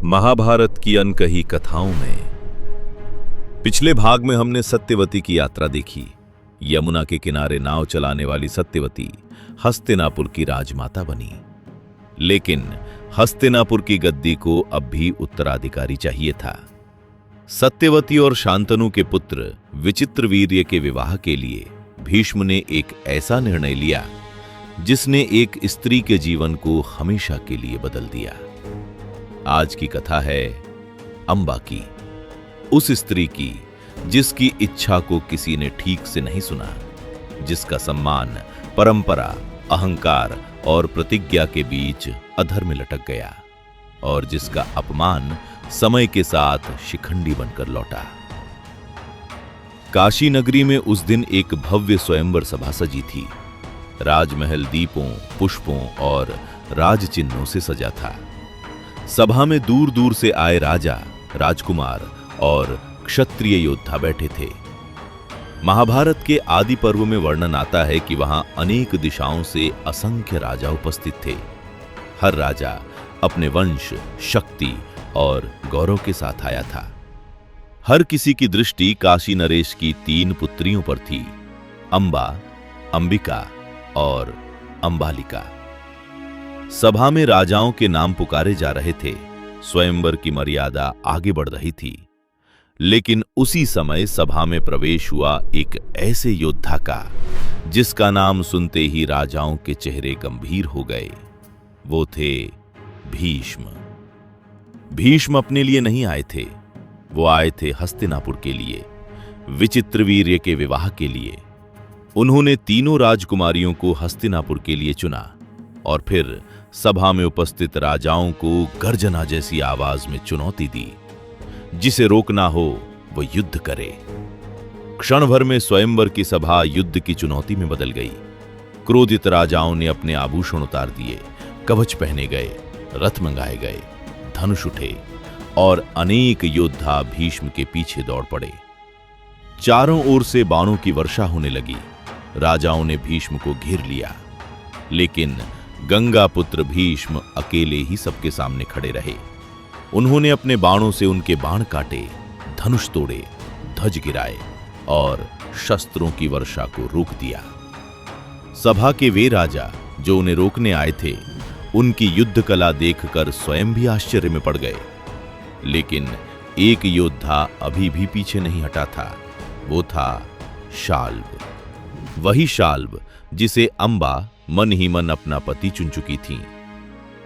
महाभारत की अनकही कथाओं में पिछले भाग में हमने सत्यवती की यात्रा देखी। यमुना के किनारे नाव चलाने वाली सत्यवती हस्तिनापुर की राजमाता बनी। लेकिन हस्तिनापुर की गद्दी को अब भी उत्तराधिकारी चाहिए था। सत्यवती और शांतनु के पुत्र विचित्रवीर्य के विवाह के लिए भीष्म ने एक ऐसा निर्णय लिया जिसने एक स्त्री के जीवन को हमेशा के लिए बदल दिया। आज की कथा है अंबा की, उस स्त्री की जिसकी इच्छा को किसी ने ठीक से नहीं सुना, जिसका सम्मान परंपरा, अहंकार और प्रतिज्ञा के बीच अधर में लटक गया और जिसका अपमान समय के साथ शिखंडी बनकर लौटा। काशी नगरी में उस दिन एक भव्य स्वयंवर सभा सजी थी। राजमहल दीपों, पुष्पों और राज चिन्हों से सजा था। सभा में दूर दूर से आए राजा, राजकुमार और क्षत्रिय योद्धा बैठे थे। महाभारत के आदि पर्व में वर्णन आता है कि वहां अनेक दिशाओं से असंख्य राजा उपस्थित थे। हर राजा अपने वंश, शक्ति और गौरव के साथ आया था। हर किसी की दृष्टि काशी नरेश की 3 पुत्रियों पर थी, अंबा, अंबिका और अंबालिका। सभा में राजाओं के नाम पुकारे जा रहे थे। स्वयंवर की मर्यादा आगे बढ़ रही थी। लेकिन उसी समय सभा में प्रवेश हुआ एक ऐसे योद्धा का जिसका नाम सुनते ही राजाओं के चेहरे गंभीर हो गए। वो थे भीष्म। भीष्म अपने लिए नहीं आए थे, वो आए थे हस्तिनापुर के लिए, विचित्रवीर्य के विवाह के लिए। उन्होंने तीनों राजकुमारियों को हस्तिनापुर के लिए चुना और फिर सभा में उपस्थित राजाओं को गर्जना जैसी आवाज में चुनौती दी, जिसे रोकना हो वो युद्ध करे। क्षण भर में स्वयंवर की सभा युद्ध की चुनौती में बदल गई। क्रोधित राजाओं ने अपने आभूषण उतार दिए, कवच पहने गए, रथ मंगाए गए, धनुष उठे और अनेक योद्धा भीष्म के पीछे दौड़ पड़े। चारों ओर से बाणों की वर्षा होने लगी। राजाओं ने भीष्म को घेर लिया, लेकिन गंगा पुत्र भीष्म अकेले ही सबके सामने खड़े रहे। उन्होंने अपने बाणों से उनके बाण काटे, धनुष तोड़े, ध्वज गिराए और शस्त्रों की वर्षा को रोक दिया। सभा के वे राजा जो उन्हें रोकने आए थे, उनकी युद्ध कला देखकर स्वयं भी आश्चर्य में पड़ गए। लेकिन एक योद्धा अभी भी पीछे नहीं हटा था। वो था शाल्व। वही शाल्व जिसे अंबा मन ही मन अपना पति चुन चुकी थी।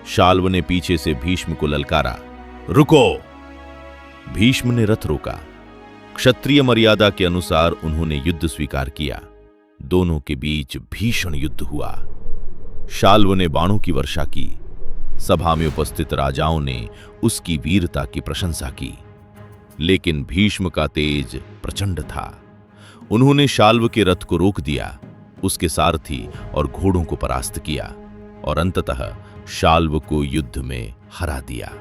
शाल्व ने पीछे से भीष्म को ललकारा, रुको! भीष्म ने रथ रोका। क्षत्रिय मर्यादा के अनुसार उन्होंने युद्ध स्वीकार किया। दोनों के बीच भीषण युद्ध हुआ। शाल्व ने बाणों की वर्षा की। सभा में उपस्थित राजाओं ने उसकी वीरता की प्रशंसा की। लेकिन भीष्म का तेज प्रचंड था। उन्होंने शाल्व के रथ को रोक दिया, उसके सारथी और घोड़ों को परास्त किया और अंततः शाल्व को युद्ध में हरा दिया।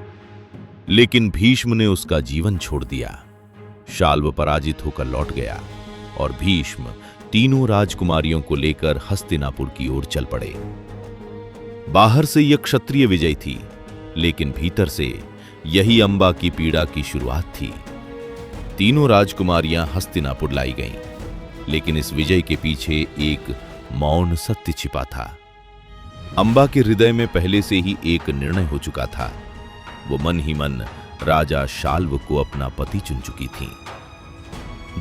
लेकिन भीष्म ने उसका जीवन छोड़ दिया। शाल्व पराजित होकर लौट गया और भीष्म तीनों राजकुमारियों को लेकर हस्तिनापुर की ओर चल पड़े। बाहर से यह क्षत्रिय विजय थी, लेकिन भीतर से यही अंबा की पीड़ा की शुरुआत थी। तीनों राजकुमारियां हस्तिनापुर लाई गईं, लेकिन इस विजय के पीछे एक मौन सत्य छिपा था। अंबा के हृदय में पहले से ही एक निर्णय हो चुका था। वो मन ही मन राजा शाल्व को अपना पति चुन चुकी थी।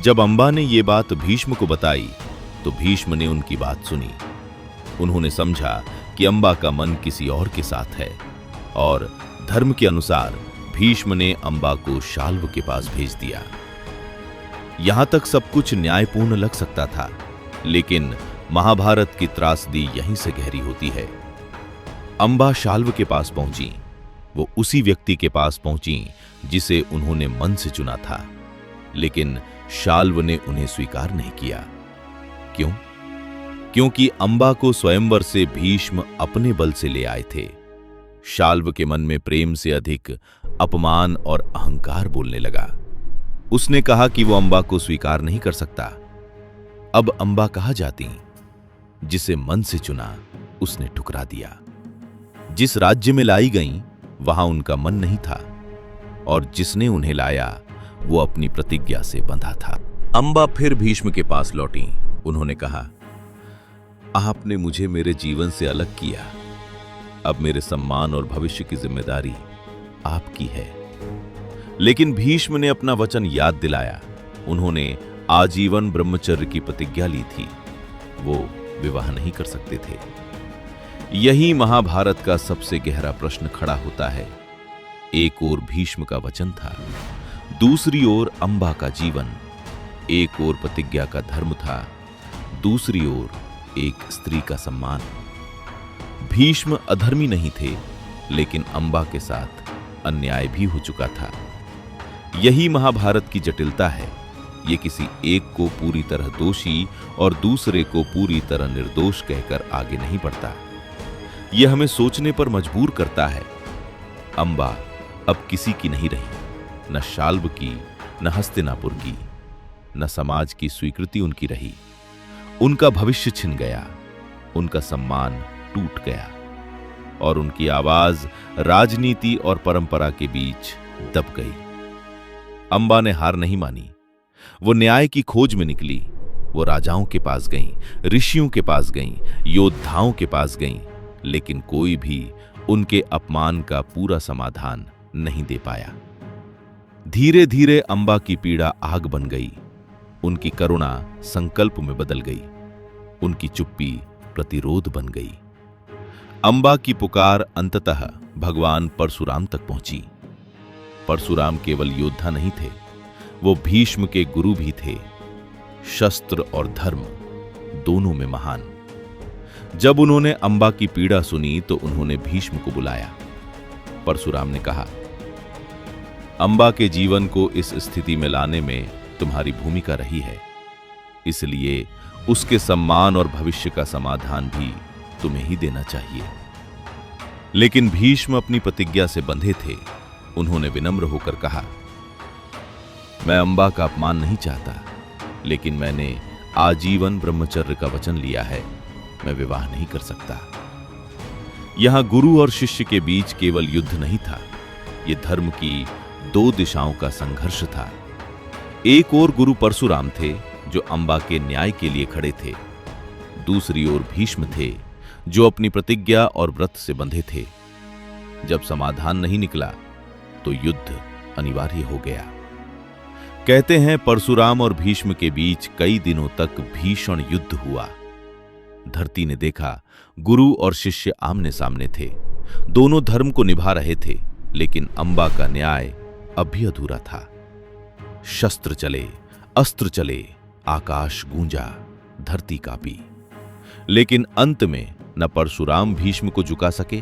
जब अंबा ने ये बात भीष्म को बताई तो भीष्म ने उनकी बात सुनी। उन्होंने समझा कि अंबा का मन किसी और के साथ है और धर्म के अनुसार भीष्म ने अंबा को शाल्व के पास भेज दिया। यहां तक सब कुछ न्यायपूर्ण लग सकता था, लेकिन महाभारत की त्रासदी यहीं से गहरी होती है। अंबा शाल्व के पास पहुंची। वो उसी व्यक्ति के पास पहुंची जिसे उन्होंने मन से चुना था, लेकिन शाल्व ने उन्हें स्वीकार नहीं किया। क्यों? क्योंकि अंबा को स्वयंवर से भीष्म अपने बल से ले आए थे। शाल्व के मन में प्रेम से अधिक अपमान और अहंकार बोलने लगा। उसने कहा कि वो अंबा को स्वीकार नहीं कर सकता। अब अंबा कहाँ जाती? जिसे मन से चुना उसने ठुकरा दिया। जिस राज्य में लाई गईं, वहां उनका मन नहीं था। और जिसने उन्हें लाया वो अपनी प्रतिज्ञा से बंधा था। अंबा फिर भीष्म के पास लौटी। उन्होंने कहा, आपने मुझे मेरे जीवन से अलग किया, अब मेरे सम्मान और भविष्य की जिम्मेदारी आपकी है। लेकिन भीष्म ने अपना वचन याद दिलाया। उन्होंने आजीवन ब्रह्मचर्य की प्रतिज्ञा ली थी, वो विवाह नहीं कर सकते थे। यही महाभारत का सबसे गहरा प्रश्न खड़ा होता है। एक ओर भीष्म का वचन था, दूसरी ओर अंबा का जीवन। एक ओर प्रतिज्ञा का धर्म था, दूसरी ओर एक स्त्री का सम्मान। भीष्म अधर्मी नहीं थे, लेकिन अंबा के साथ अन्याय भी हो चुका था। यही महाभारत की जटिलता है। ये किसी एक को पूरी तरह दोषी और दूसरे को पूरी तरह निर्दोष कहकर आगे नहीं बढ़ता। यह हमें सोचने पर मजबूर करता है। अंबा अब किसी की नहीं रही, न शाल्व की, न हस्तिनापुर की, न समाज की स्वीकृति उनकी रही। उनका भविष्य छिन गया, उनका सम्मान टूट गया और उनकी आवाज राजनीति और परंपरा के बीच दब गई। अंबा ने हार नहीं मानी। वो न्याय की खोज में निकली। वो राजाओं के पास गईं, ऋषियों के पास गईं, योद्धाओं के पास गईं, लेकिन कोई भी उनके अपमान का पूरा समाधान नहीं दे पाया। धीरे धीरे अंबा की पीड़ा आग बन गई। उनकी करुणा संकल्प में बदल गई। उनकी चुप्पी प्रतिरोध बन गई। अंबा की पुकार अंततः भगवान परशुराम तक पहुंची। परशुराम केवल योद्धा नहीं थे, वो भीष्म के गुरु भी थे। शस्त्र और धर्म दोनों में महान। जब उन्होंने अंबा की पीड़ा सुनी तो उन्होंने भीष्म को बुलाया। परशुराम ने कहा, अंबा के जीवन को इस स्थिति में लाने में तुम्हारी भूमिका रही है, इसलिए उसके सम्मान और भविष्य का समाधान भी तुम्हें ही देना चाहिए। लेकिन भीष्म अपनी प्रतिज्ञा से बंधे थे। उन्होंने विनम्र होकर कहा, मैं अंबा का अपमान नहीं चाहता, लेकिन मैंने आजीवन ब्रह्मचर्य का वचन लिया है, मैं विवाह नहीं कर सकता। यहां गुरु और शिष्य के बीच केवल युद्ध नहीं था, यह धर्म की दो दिशाओं का संघर्ष था। एक ओर गुरु परशुराम थे जो अंबा के न्याय के लिए खड़े थे, दूसरी ओर भीष्म थे जो अपनी प्रतिज्ञा और व्रत से बंधे थे। जब समाधान नहीं निकला तो युद्ध अनिवार्य हो गया। कहते हैं परशुराम और भीष्म के बीच कई दिनों तक भीषण युद्ध हुआ। धरती ने देखा, गुरु और शिष्य आमने सामने थे। दोनों धर्म को निभा रहे थे, लेकिन अंबा का न्याय अब भी अधूरा था। शस्त्र चले, अस्त्र चले, आकाश गूंजा, धरती कांपी, लेकिन अंत में न परशुराम भीष्म को झुका सके,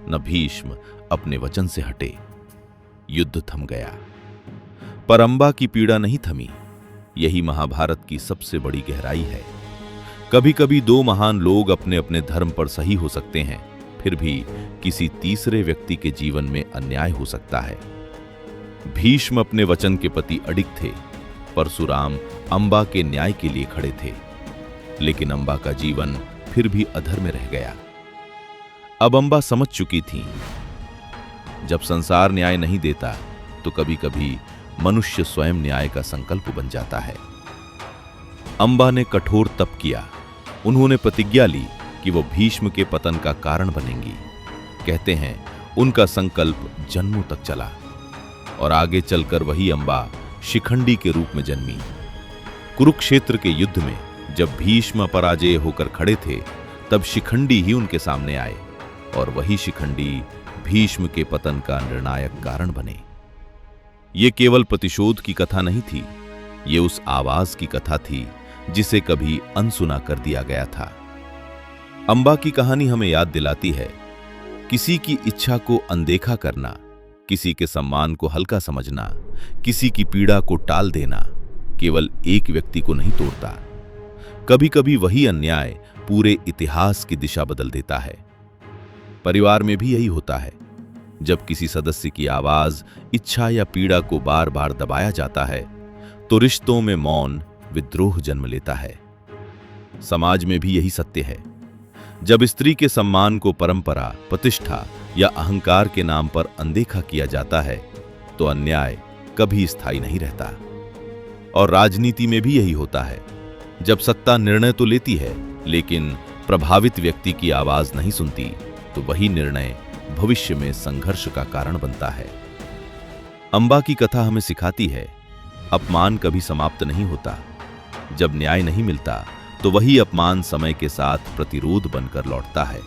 न भीष्म अपने वचन से हटे। युद्ध थम गया, पर अंबा की पीड़ा नहीं थमी। यही महाभारत की सबसे बड़ी गहराई है। कभी कभी दो महान लोग अपने अपने धर्म पर सही हो सकते हैं, फिर भी किसी तीसरे व्यक्ति के जीवन में अन्याय हो सकता है। भीष्म अपने वचन के प्रति अडिग थे, परशुराम अंबा के न्याय के लिए खड़े थे, लेकिन अंबा का जीवन फिर भी अधर में रह गया। अब अंबा समझ चुकी थी, जब संसार न्याय नहीं देता तो कभी कभी मनुष्य स्वयं न्याय का संकल्प बन जाता है। अंबा ने कठोर तप किया। उन्होंने प्रतिज्ञा ली कि वो भीष्म के पतन का कारण बनेंगी। कहते हैं उनका संकल्प जन्मों तक चला और आगे चलकर वही अंबा शिखंडी के रूप में जन्मी। कुरुक्षेत्र के युद्ध में जब भीष्म पराजय होकर खड़े थे, तब शिखंडी ही उनके सामने आए और वही शिखंडी भीष्म के पतन का निर्णायक कारण बने। ये केवल प्रतिशोध की कथा नहीं थी, ये उस आवाज की कथा थी जिसे कभी अनसुना कर दिया गया था। अंबा की कहानी हमें याद दिलाती है, किसी की इच्छा को अनदेखा करना, किसी के सम्मान को हल्का समझना, किसी की पीड़ा को टाल देना केवल एक व्यक्ति को नहीं तोड़ता। कभी कभी वही अन्याय पूरे इतिहास की दिशा बदल देता है। परिवार में भी यही होता है। जब किसी सदस्य की आवाज, इच्छा या पीड़ा को बार बार दबाया जाता है, तो रिश्तों में मौन विद्रोह जन्म लेता है। समाज में भी यही सत्य है। जब स्त्री के सम्मान को परंपरा, प्रतिष्ठा या अहंकार के नाम पर अनदेखा किया जाता है, तो अन्याय कभी स्थायी नहीं रहता। और राजनीति में भी यही होता है। जब सत्ता निर्णय तो लेती है, लेकिन प्रभावित व्यक्ति की आवाज नहीं सुनती, तो वही निर्णय भविष्य में संघर्ष का कारण बनता है। अंबा की कथा हमें सिखाती है, अपमान कभी समाप्त नहीं होता। जब न्याय नहीं मिलता, तो वही अपमान समय के साथ प्रतिरोध बनकर लौटता है।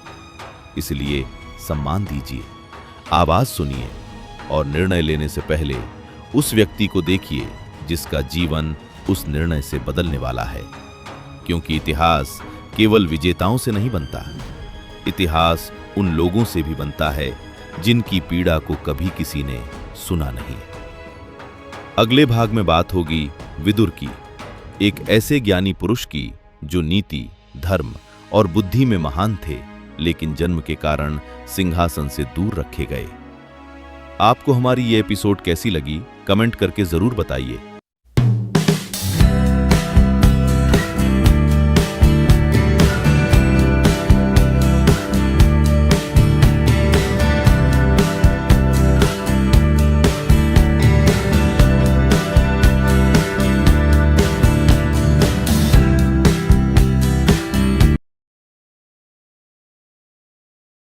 इसलिए सम्मान दीजिए, आवाज सुनिए और निर्णय लेने से पहले उस व्यक्ति को देखिए जिसका जीवन उस निर्णय से बदलने वाला है। क्योंकि इतिहास केवल विजेताओं से नहीं बनता, इतिहास उन लोगों से भी बनता है जिनकी पीड़ा को कभी किसी ने सुना नहीं। अगले भाग में बात होगी विदुर की, एक ऐसे ज्ञानी पुरुष की जो नीति, धर्म और बुद्धि में महान थे, लेकिन जन्म के कारण सिंहासन से दूर रखे गए। आपको हमारी ये एपिसोड कैसी लगी, कमेंट करके जरूर बताइए।